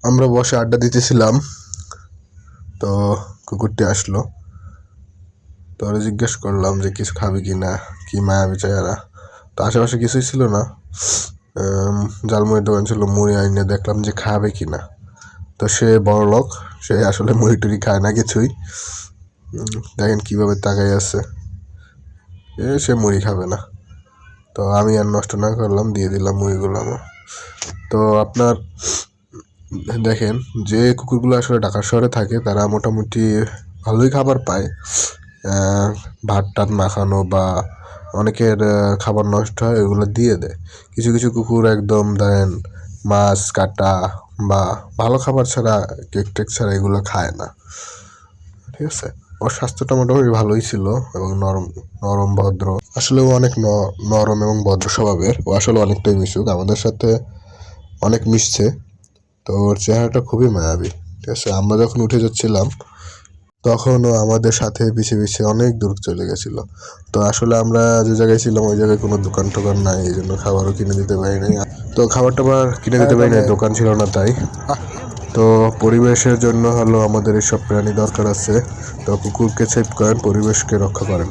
আমরা বসে আড্ডা দিতেছিলাম, তো কুকুরটি আসলো। তো ওরা জিজ্ঞেস করলাম যে কিছু খাবি কি না, কি মায়াবী চেহারা। তো আশেপাশে কিছুই ছিল না, জালমুড়ির দোকান ছিল, মুড়ি আইনে দেখলাম যে খাবে কি না। তো সে বড় লোক, সে আসলে মুড়ি টুড়ি খায় না কিছুই। দেখেন কিভাবে তাকাই আছে, সে মুড়ি খাবে না। তো আমি আর নষ্ট না করলাম, দিয়ে দিলাম মুড়িগুলো আমার। তো আপনার দেখেন, যে কুকুরগুলো আসলে ঢাকা শহরে থাকে তারা মোটামুটি ভালোই খাবার পায়। ভাত টাত মাখানো বা অনেকের খাবার নষ্ট হয় এগুলো দিয়ে দেয়। কিছু কিছু কুকুর একদম ধরেন মাছ কাটা বা ভালো খাবার ছাড়া, কেক টেক ছাড়া এগুলো খায় না, ঠিক আছে। ওর স্বাস্থ্যটা মোটামুটি ভালোই ছিল এবং নরম নরম ভদ্র। আসলে ও অনেক নরম এবং ভদ্র স্বভাবের। ও আসলে অনেকটাই মিশুক, আমাদের সাথে অনেক মিশছে। তো ওর চেহারাটা খুবই মায়াবী, ঠিক আছে। আমরা যখন উঠে যাচ্ছিলাম তখন ও আমাদের সাথে পিছে পিছে অনেক দূর চলে গেছিল। তো আসলে আমরা যে জায়গায় ছিলাম ওই জায়গায় কোনো দোকান টোকান নাই, এই জন্য খাবারও কিনে দিতে পারি নাই। তো খাবার টাবার কিনে দিতে পারি নাই, দোকান ছিল না তাই। তো পরিবেশের জন্য হলো আমাদের এইসব প্রাণী দরকার আছে। তো কুকুরকে সেভ করেন, পরিবেশকে রক্ষা করেন।